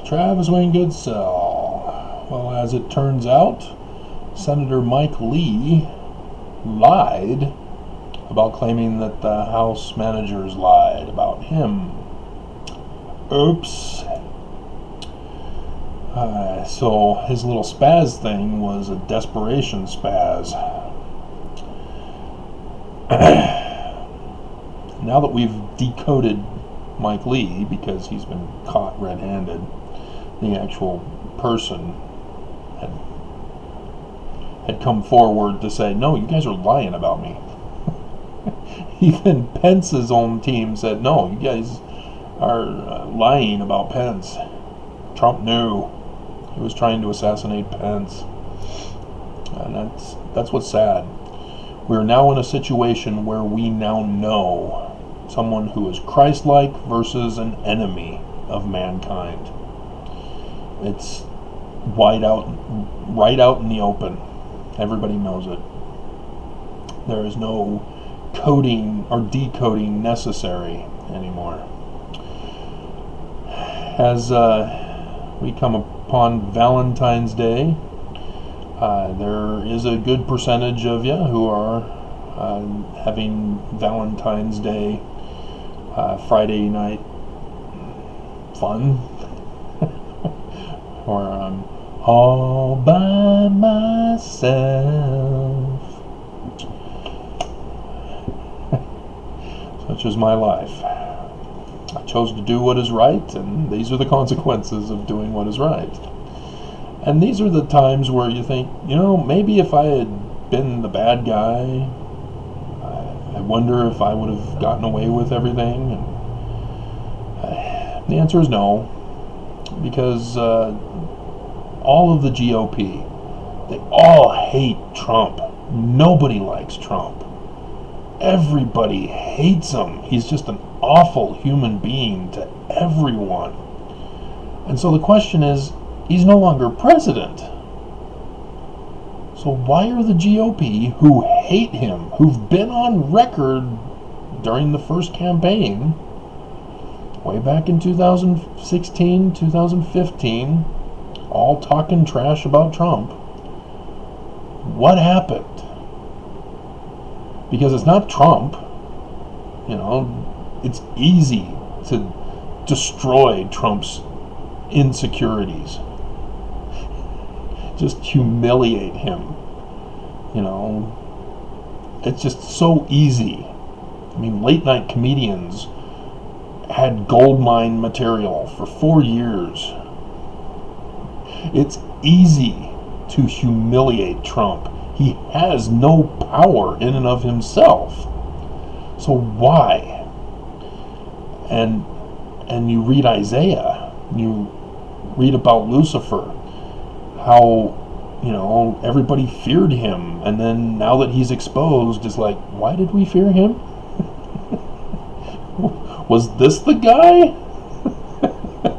Travis Wayne Goodsell. Well, as it turns out, Senator Mike Lee lied about claiming that the House managers lied about him. Oops. So his little spaz thing was a desperation spaz. Now that we've decoded Mike Lee, because he's been caught red-handed, the actual person had come forward to say, no, you guys are lying about me. Even Pence's own team said, no, you guys are lying about Pence. Trump knew he was trying to assassinate Pence. And that's what's sad. We're now in a situation where we now know someone who is Christ-like versus an enemy of mankind. It's right out in the open. Everybody knows it. There is no coding or decoding necessary anymore. As we come upon Valentine's Day, there is a good percentage of you who are having Valentine's Day Friday night fun, or all by myself, such is my life. I chose to do what is right, and these are the consequences of doing what is right. And these are the times where you think, maybe if I had been the bad guy, I wonder if I would have gotten away with everything. And the answer is no, because all of the GOP, they all hate Trump. Nobody likes Trump. Everybody hates him. He's just an awful human being to everyone. And so the question is, he's no longer president. So why are the GOP, who hate him, who've been on record during the first campaign, way back in 2016, 2015, all talking trash about Trump? What happened? Because it's not Trump. It's easy to destroy Trump's insecurities. Just humiliate him. It's just so easy. Late night comedians had goldmine material for 4 years. It's easy to humiliate Trump. He has no power in and of himself. So why? And you read Isaiah, you read about Lucifer, how, everybody feared him, and then now that he's exposed, it's like, why did we fear him? Was this the guy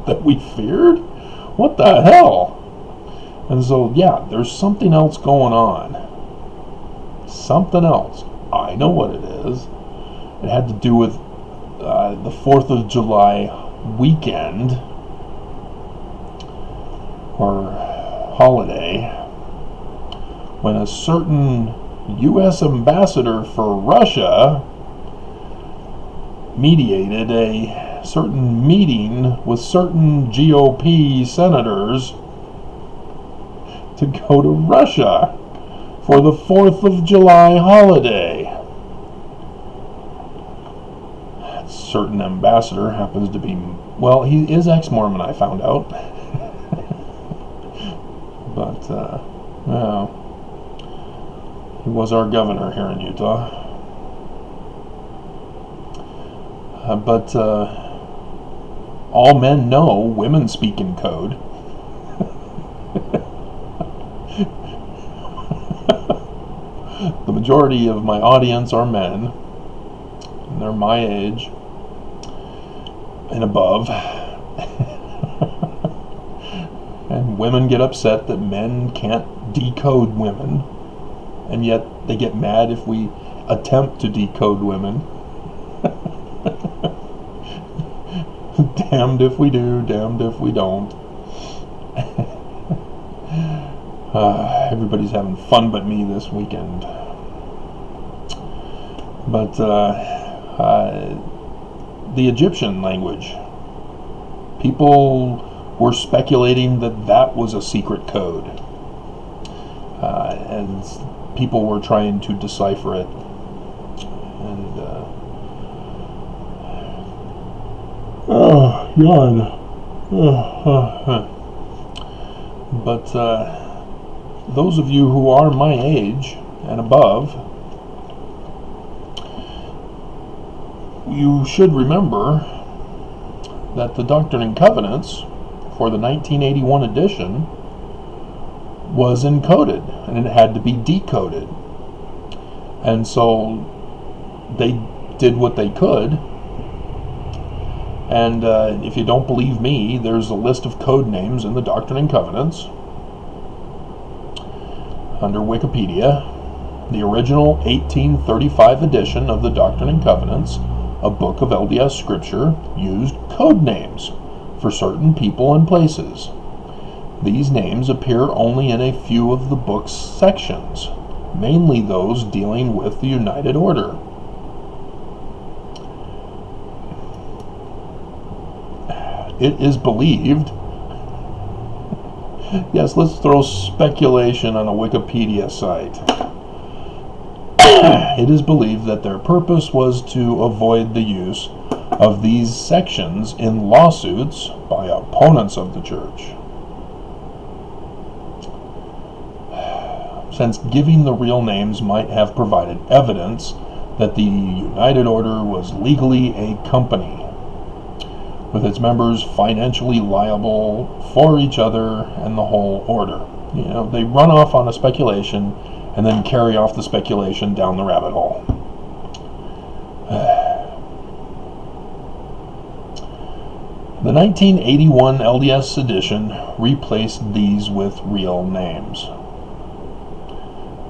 that we feared? What the hell? And so, there's something else going on. Something else. I know what it is. It had to do with the 4th of July weekend, or holiday, when a certain U.S. ambassador for Russia mediated a certain meeting with certain GOP senators to go to Russia for the 4th of July holiday. That certain ambassador happens to be, he is ex-Mormon, I found out. But, he was our governor here in Utah. But all men know women speak in code. The majority of my audience are men, and they're my age and above. And women get upset that men can't decode women, and yet they get mad if we attempt to decode women. Damned if we do, damned if we don't. Everybody's having fun but me this weekend. But the Egyptian language, people were speculating that that was a secret code, and people were trying to decipher it. And oh, yawn. But those of you who are my age and above, you should remember that the Doctrine and Covenants for the 1981 edition was encoded, and it had to be decoded. And so they did what they could. And if you don't believe me, there's a list of code names in the Doctrine and Covenants under Wikipedia. The original 1835 edition of the Doctrine and Covenants, a book of LDS scripture, used code names for certain people and places. These names appear only in a few of the book's sections, mainly those dealing with the United Order. It is believed, yes, let's throw speculation on a Wikipedia site. It is believed that their purpose was to avoid the use of these sections in lawsuits by opponents of the church. Since giving the real names might have provided evidence that the United Order was legally a company, with its members financially liable for each other and the whole order. You know, they run off on a speculation and then carry off the speculation down the rabbit hole. The 1981 LDS edition replaced these with real names.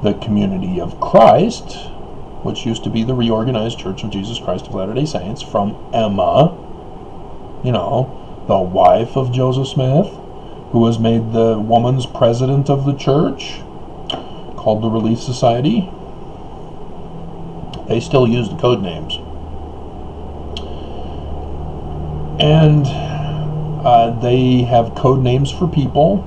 The Community of Christ, which used to be the Reorganized Church of Jesus Christ of Latter-day Saints, from Emma, you know, the wife of Joseph Smith, who was made the woman's president of the church, called the Relief Society. They still use the code names. And they have code names for people.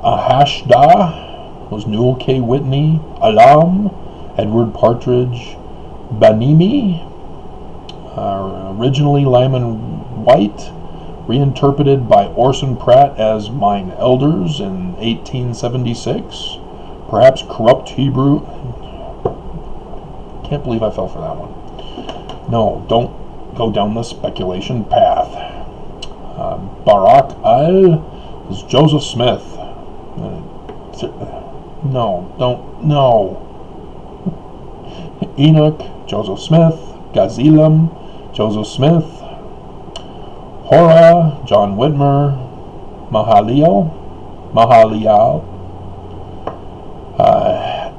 Ahashda was Newell K. Whitney. Alam, Edward Partridge. Banimi, originally Lyman White, reinterpreted by Orson Pratt as Mine Elders in 1876. Perhaps corrupt Hebrew. Can't believe I fell for that one. No, don't go down the speculation path. Barak Al is Joseph Smith. No, don't, no. Enoch, Joseph Smith. Gazilam, Joseph Smith. Hora, John Whitmer. Mahaliel,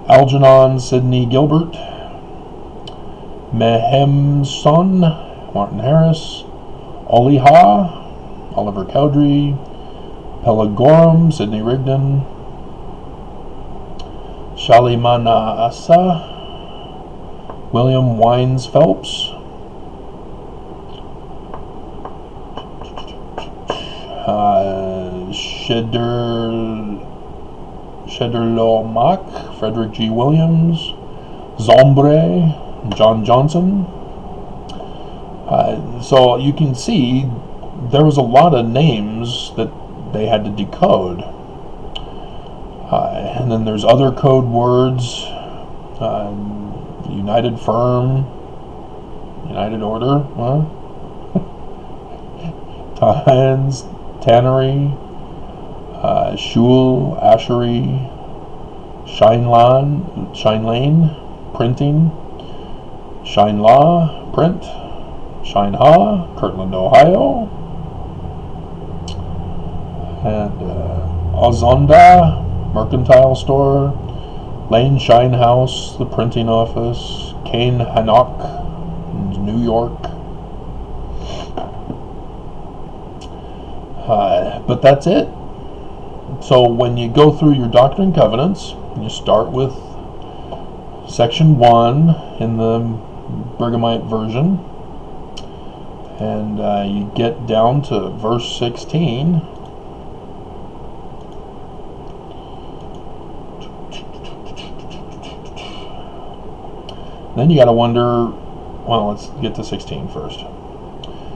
Algernon, Sidney Gilbert. Mehemson, Martin Harris. Oliha, Oliver Cowdery. Pelagorum, Sidney Rigdon. Shalimana Asa, William Wines Phelps. Shederlomak, Frederick G. Williams. Zombre, John Johnson. So you can see there was a lot of names that they had to decode. And then there's other code words. United Firm, United Order, Tines, Tannery, Shul, Ashery, Shine Lane, Printing, Shine Law, Print, Shine Ha, Kirtland, Ohio, and Ozonda, Mercantile Store, Lane Shine House, the printing office, Kane Hanok, New York. But that's it. So when you go through your Doctrine and Covenants, you start with section 1 in the Bergomite version, and you get down to verse 16. Then you got to wonder, well, let's get to 16 first.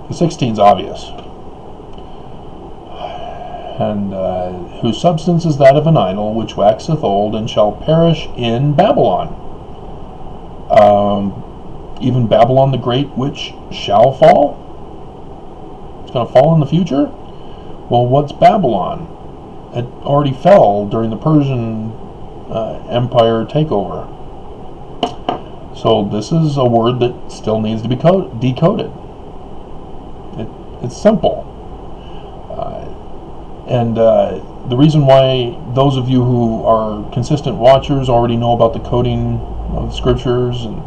The 16 is obvious. And whose substance is that of an idol, which waxeth old, and shall perish in Babylon. Even Babylon the Great, which shall fall? It's going to fall in the future? Well, what's Babylon? It already fell during the Persian Empire takeover. So this is a word that still needs to be decoded. It's simple. And the reason why those of you who are consistent watchers already know about the coding of the scriptures and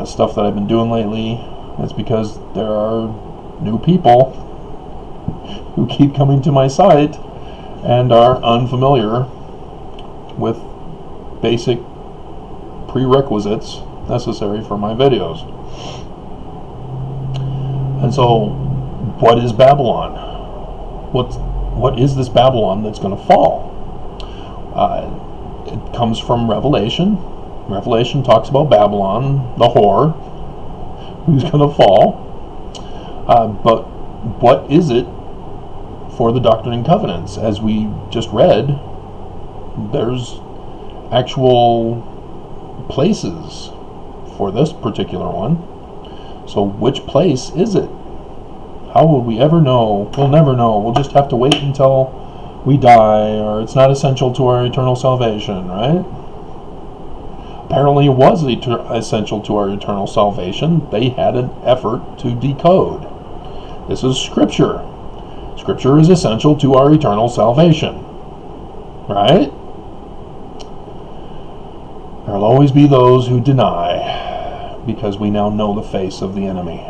stuff that I've been doing lately is because there are new people who keep coming to my site and are unfamiliar with basic prerequisites necessary for my videos. And so, what is Babylon? What is this Babylon that's going to fall? It comes from Revelation. Revelation talks about Babylon, the whore, who's going to fall. But what is it for the Doctrine and Covenants? As we just read, there's actual places for this particular one. So which place is it? How will we ever know? We'll never know. We'll just have to wait until we die, or it's not essential to our eternal salvation, right? Apparently it was essential to our eternal salvation. They had an effort to decode. This is Scripture. Scripture is essential to our eternal salvation, right? There will always be those who deny, because we now know the face of the enemy,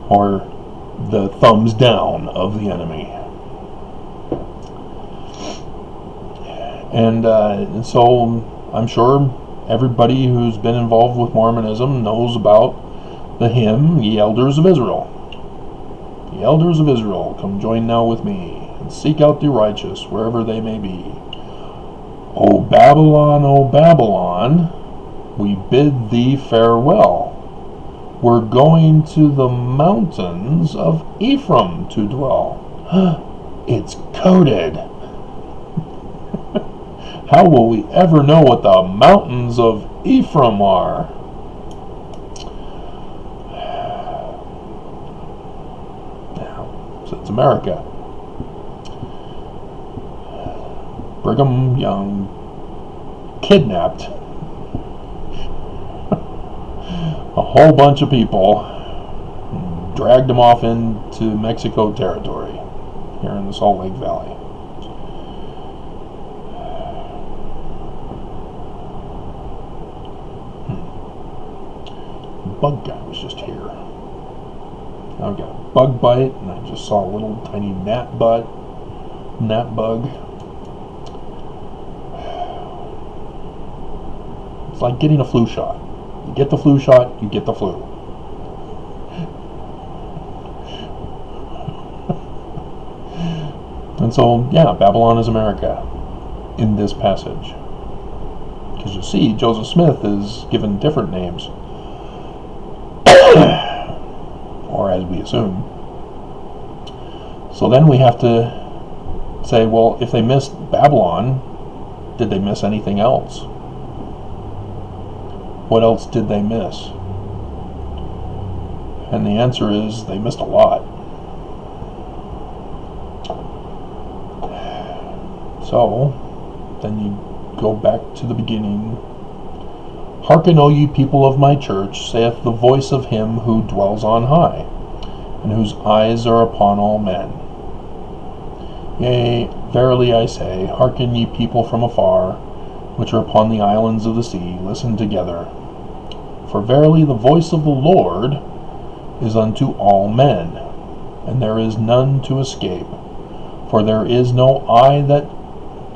or the thumbs down of the enemy. And so I'm sure everybody who's been involved with Mormonism knows about the hymn, Ye Elders of Israel. Ye Elders of Israel, come join now with me, and seek out the righteous wherever they may be. O Babylon, we bid thee farewell. We're going to the mountains of Ephraim to dwell. It's coded. How will we ever know what the mountains of Ephraim are? So it's America. Brigham Young kidnapped a whole bunch of people, dragged them off into Mexico territory here in the Salt Lake Valley. Bug guy was just here. I got a bug bite, and I just saw a little tiny gnat bug. It's like getting a flu shot. You get the flu shot, you get the flu. And so, yeah, Babylon is America in this passage. Because you see, Joseph Smith is given different names. Or as we assume. So then we have to say, well, if they missed Babylon, did they miss anything else? What else did they miss? And the answer is they missed a lot. So then you go back to the beginning. Hearken, O ye people of my church, saith the voice of him who dwells on high, and whose eyes are upon all men. Yea, verily I say, hearken ye people from afar, which are upon the islands of the sea, listen together. For verily the voice of the Lord is unto all men, and there is none to escape. For there is no eye that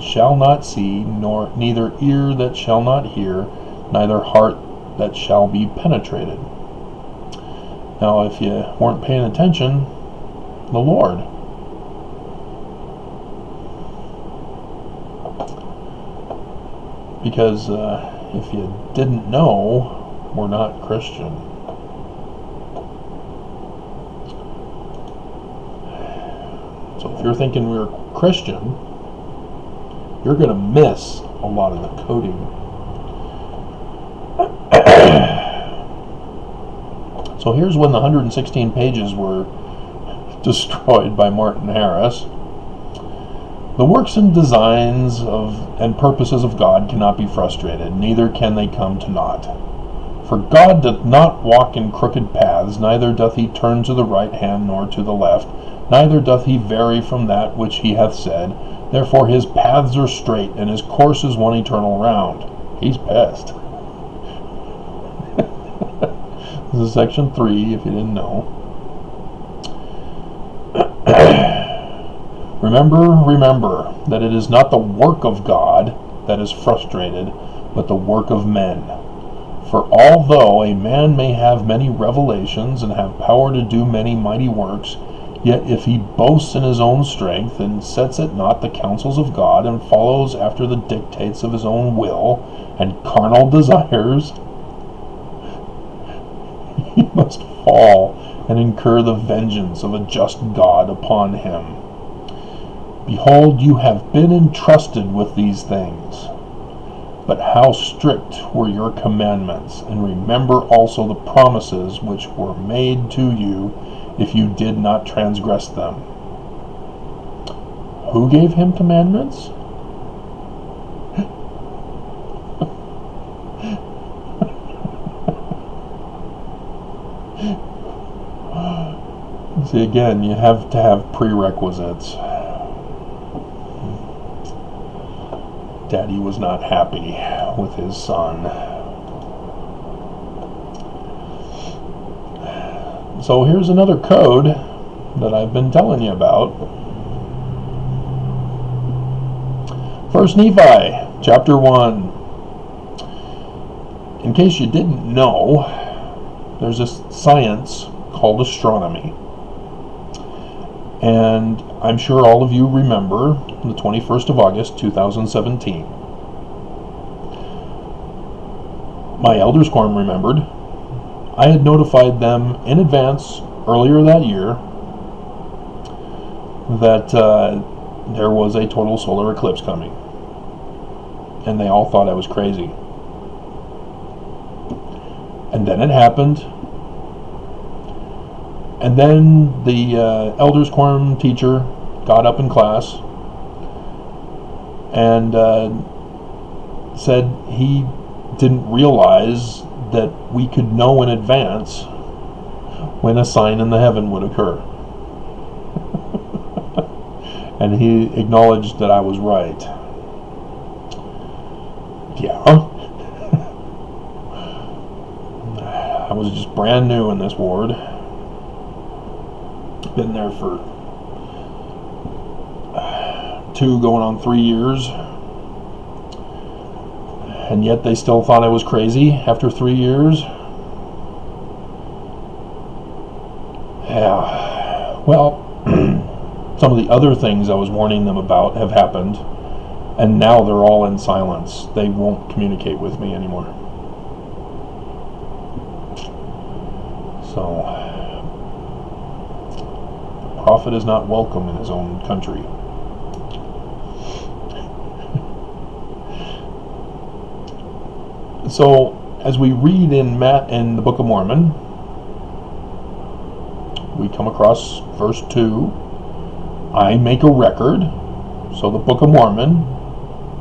shall not see, nor neither ear that shall not hear, neither heart that shall be penetrated. Now, if you weren't paying attention, the Lord. Because if you didn't know, we're not Christian. So if you're thinking we're Christian, you're going to miss a lot of the coding. So here's when the 116 pages were destroyed by Martin Harris. The works and designs and purposes of God cannot be frustrated, neither can they come to naught. For God doth not walk in crooked paths, neither doth he turn to the right hand nor to the left, neither doth he vary from that which he hath said. Therefore his paths are straight, and his course is one eternal round. He's pissed. This is section 3, if you didn't know. Remember that it is not the work of God that is frustrated, but the work of men. For although a man may have many revelations and have power to do many mighty works, yet if he boasts in his own strength and sets at naught the counsels of God and follows after the dictates of his own will and carnal desires, he must fall and incur the vengeance of a just God upon him. Behold, you have been entrusted with these things. But how strict were your commandments, and remember also the promises which were made to you, if you did not transgress them. Who gave him commandments? See, again, you have to have prerequisites. Daddy was not happy with his son. So here's another code that I've been telling you about. 1 Nephi, chapter 1. In case you didn't know, there's this science called astronomy. And I'm sure all of you remember the 21st of August, 2017. My elders quorum remembered. I had notified them in advance earlier that year that there was a total solar eclipse coming. And they all thought I was crazy. And then it happened. And then the elders quorum teacher got up in class and said he didn't realize that we could know in advance when a sign in the heaven would occur. And he acknowledged that I was right. Yeah. I was just brand new in this ward. Been there for 2 going on 3 years, and yet they still thought I was crazy after 3 years. Yeah, well, some of the other things I was warning them about have happened, and now they're all in silence. They won't communicate with me anymore. So prophet is not welcome in his own country. So, as we read in the Book of Mormon, we come across verse 2. I make a record. So the Book of Mormon,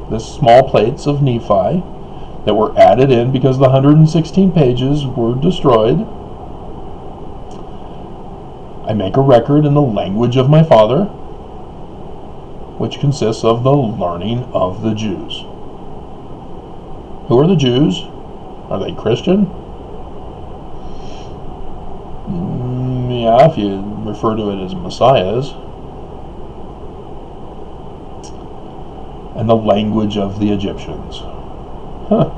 the small plates of Nephi that were added in because the 116 pages were destroyed. I make a record in the language of my father, which consists of the learning of the Jews. Who are the Jews? Are they Christian? Yeah, if you refer to it as messiahs. and the language of the Egyptians. Huh.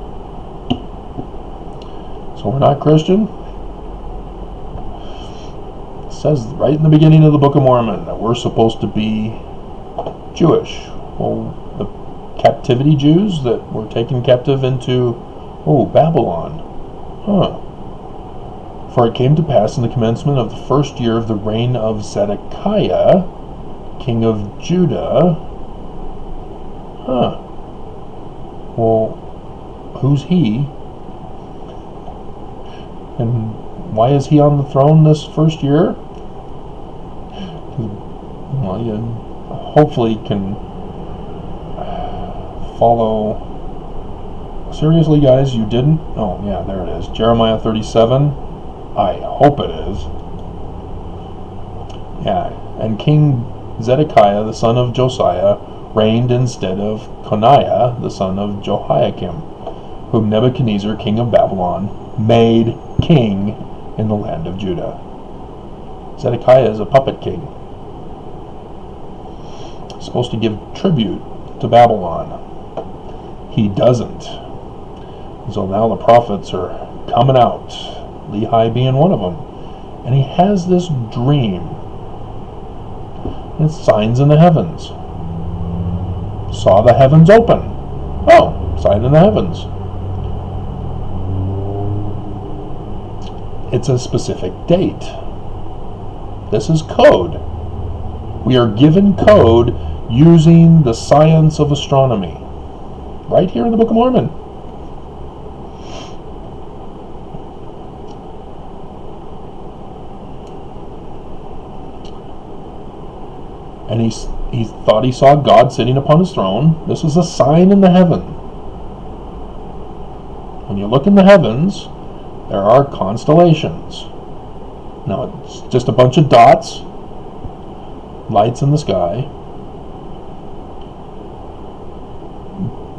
So we're not Christian? It says right in the beginning of the Book of Mormon that we're supposed to be Jewish. Well, the captivity Jews that were taken captive into, Babylon. Huh. For it came to pass in the commencement of the first year of the reign of Zedekiah, king of Judah. Huh. Well, who's he? And why is he on the throne this first year? Well, you hopefully can follow. Seriously, guys, you didn't? Oh, yeah, there it is. Jeremiah 37. I hope it is. Yeah, and King Zedekiah, the son of Josiah, reigned instead of Coniah, the son of Jehoiakim, whom Nebuchadnezzar, king of Babylon, made king in the land of Judah. Zedekiah is a puppet king. He's supposed to give tribute to Babylon. He doesn't. So now the prophets are coming out, Lehi being one of them. And he has this dream. It's signs in the heavens. Saw the heavens open. Oh, sign in the heavens. It's a specific date. This is code. We are given code using the science of astronomy. Right here in the Book of Mormon. And he thought he saw God sitting upon his throne. This was a sign in the heaven. When you look in the heavens, there are constellations. Now, it's just a bunch of dots, lights in the sky.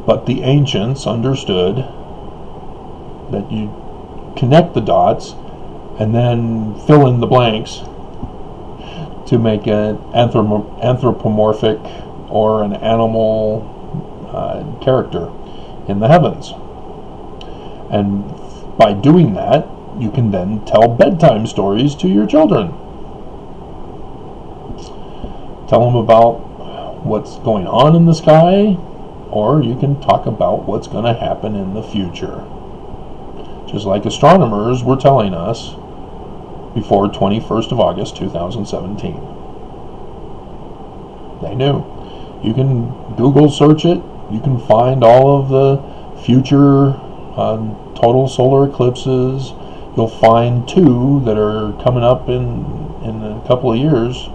But the ancients understood that you connect the dots and then fill in the blanks to make an anthropomorphic or an animal character in the heavens. And by doing that, you can then tell bedtime stories to your children. Tell them about what's going on in the sky, or you can talk about what's going to happen in the future. Just like astronomers were telling us before 21st of August 2017. They knew. You can Google search it. You can find all of the future total solar eclipses. You'll find two that are coming up in a couple of years,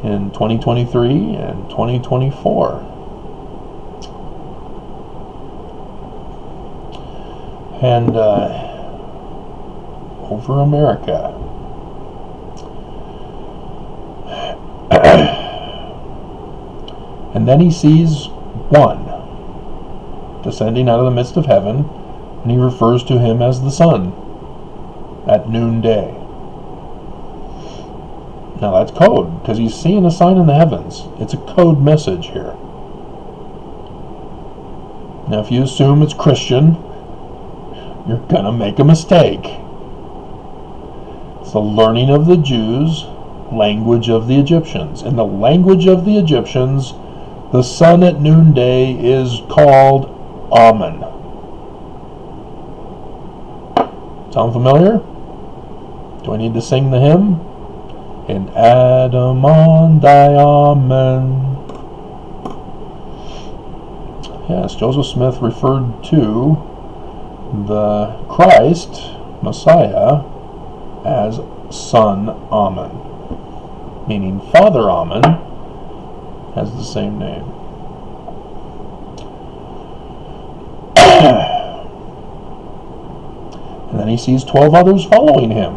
in 2023 and 2024. And over America. And then he sees one descending out of the midst of heaven, and he refers to him as the sun at noonday. Now that's code, because he's seeing a sign in the heavens. It's a code message here. Now if you assume it's Christian, you're going to make a mistake. It's the learning of the Jews, language of the Egyptians. In the language of the Egyptians, the sun at noonday is called Amen. Sound familiar? Do I need to sing the hymn? In Adamandai Amen. Yes, Joseph Smith referred to the Christ, Messiah, as Son Amen, meaning Father Amen has the same name. And then he sees 12 others following him.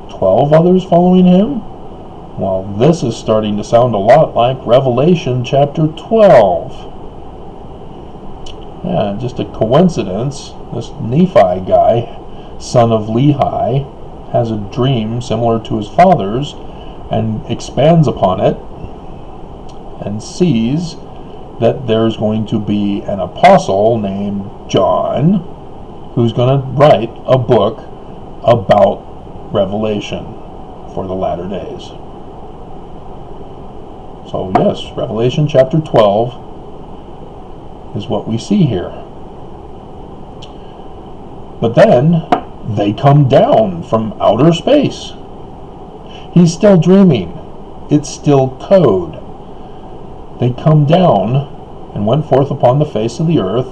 12 others following him? Well, this is starting to sound a lot like Revelation chapter 12. Yeah, just a coincidence. This Nephi guy, son of Lehi, has a dream similar to his father's and expands upon it and sees that there's going to be an apostle named John who's going to write a book about Revelation for the latter days. So yes, Revelation chapter 12 is what we see here. But then they come down from outer space. He's still dreaming. It's still code. They come down and went forth upon the face of the earth,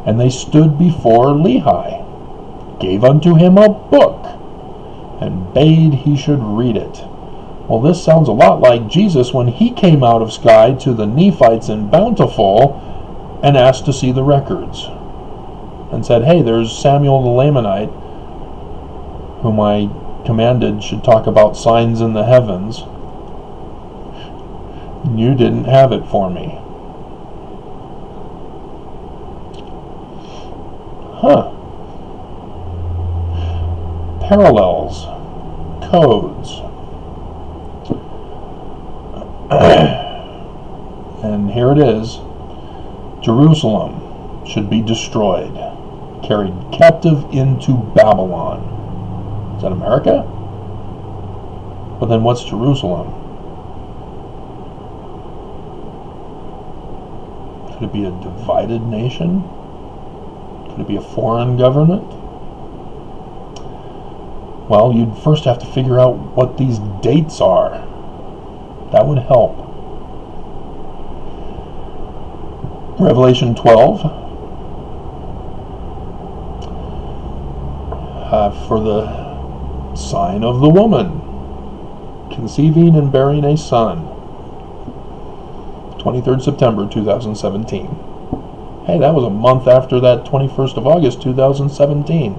and they stood before Lehi, gave unto him a book, and bade he should read it. Well, this sounds a lot like Jesus when he came out of sky to the Nephites in Bountiful and asked to see the records, and said, hey, there's Samuel the Lamanite, whom I commanded should talk about signs in the heavens. You didn't have it for me. Parallels, codes. And here it is. Jerusalem should be destroyed, carried captive into Babylon. Is that America? But then what's Jerusalem? Could it be a divided nation? Could it be a foreign government? Well, you'd first have to figure out what these dates are. That would help. Revelation 12, for the sign of the woman, conceiving and bearing a son. 23rd September 2017. Hey, that was a month after that 21st of August 2017.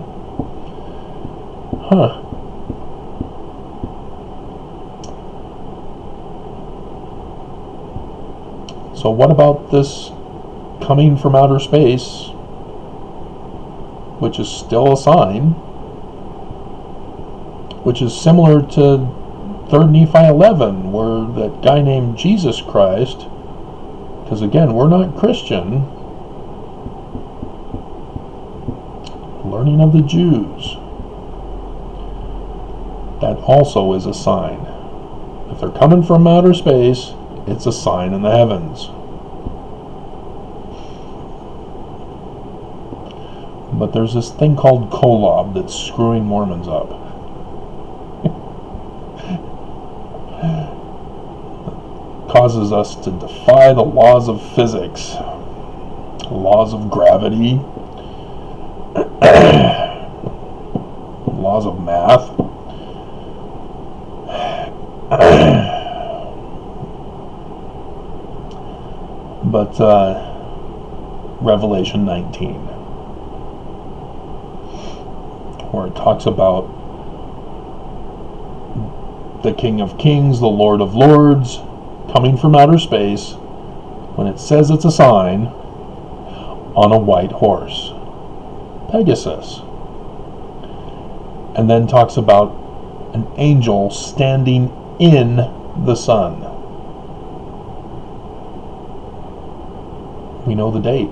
So what about this coming from outer space, which is still a sign, which is similar to 3rd Nephi 11, where that guy named Jesus Christ, because again, we're not Christian, learning of the Jews, that also is a sign. If they're coming from outer space, it's a sign in the heavens. But there's this thing called Kolob that's screwing Mormons up. Causes us to defy the laws of physics, laws of gravity, laws of math. But Revelation 19, where it talks about the King of Kings, the Lord of Lords, coming from outer space, when it says it's a sign, on a white horse, Pegasus. And then talks about an angel standing in the sun. We know the date,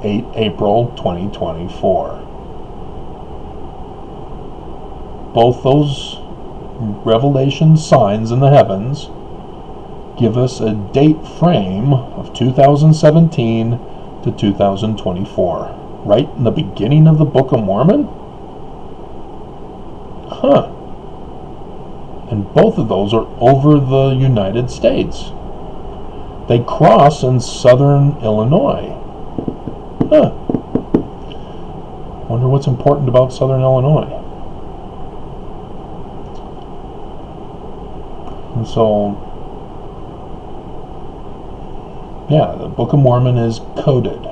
8 April 2024. Both those revelation signs in the heavens give us a date frame of 2017 to 2024, right in the beginning of the Book of Mormon. And both of those are over the United States. They cross in southern Illinois. Wonder what's important about southern Illinois. And so, yeah, the Book of Mormon is coded.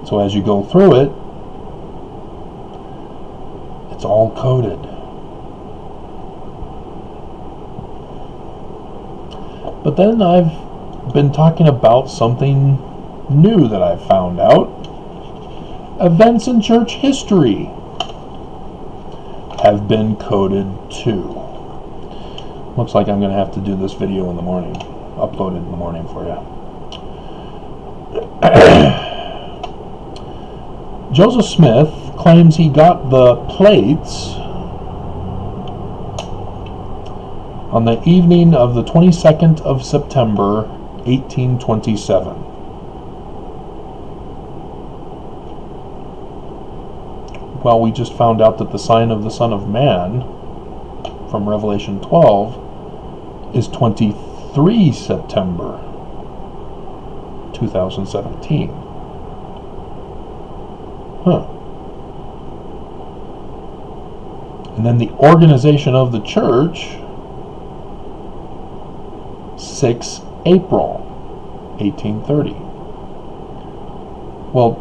So as you go through it, it's all coded. But then I've been talking about something new that I've found out. Events in church history have been coded too. Looks like I'm going to have to do this video in the morning, upload it in the morning for you. Joseph Smith claims he got the plates on the evening of the 22nd of September, 1827. Well, we just found out that the sign of the Son of Man from Revelation 12 is 23 September 2017. And then the organization of the church, 6 April 1830. Well,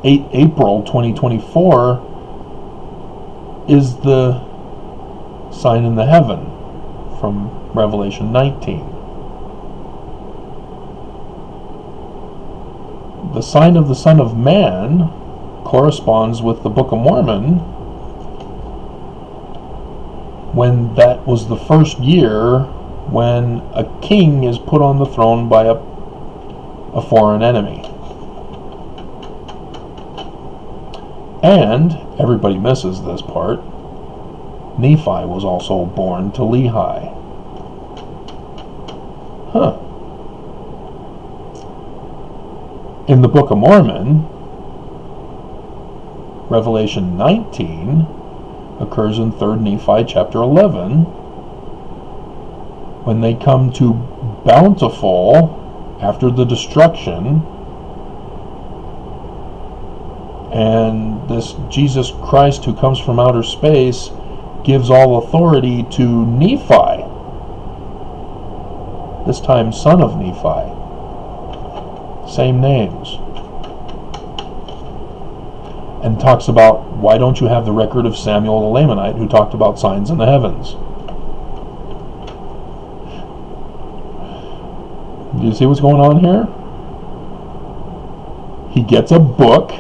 8 April 2024 is the sign in the heaven from Revelation 19. The sign of the Son of Man corresponds with the Book of Mormon, when that was the first year when a king is put on the throne by a foreign enemy. And, everybody misses this part, Nephi was also born to Lehi. In the Book of Mormon, Revelation 19 occurs in 3rd Nephi chapter 11, when they come to Bountiful after the destruction, and this Jesus Christ who comes from outer space gives all authority to Nephi, this time son of Nephi. Same names. And talks about, why don't you have the record of Samuel the Lamanite who talked about signs in the heavens? Do you see what's going on here? He gets a book,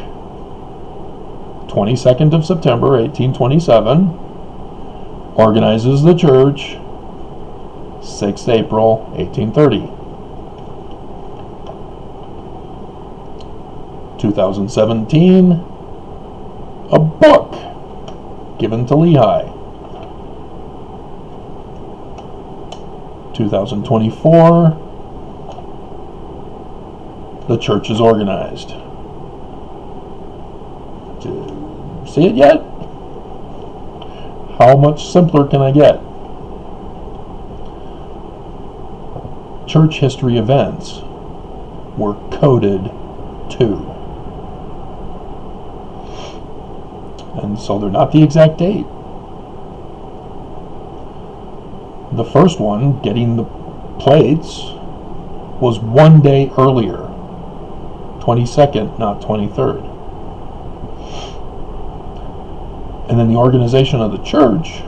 22nd of September, 1827, organizes the church, 6th April, 1830. 2017, a book given to Lehi. 2024, the church is organized. See it yet? How much simpler can I get? Church history events were coded too. And so they're not the exact date. The first one, getting the plates, was 1 day earlier. 22nd, not 23rd. And then the organization of the church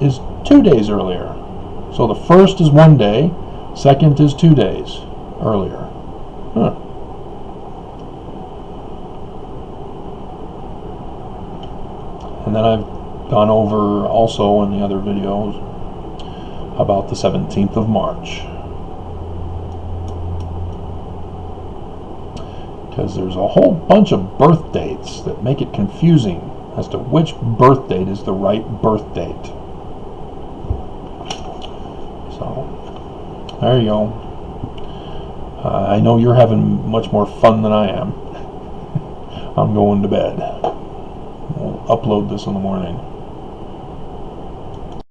is 2 days earlier. So the first is 1 day, second is 2 days earlier. And then I've gone over also in the other videos about the 17th of March. Because there's a whole bunch of birth dates that make it confusing as to which birth date is the right birth date. So, there you go. I know you're having much more fun than I am. I'm going to bed. We'll upload this in the morning.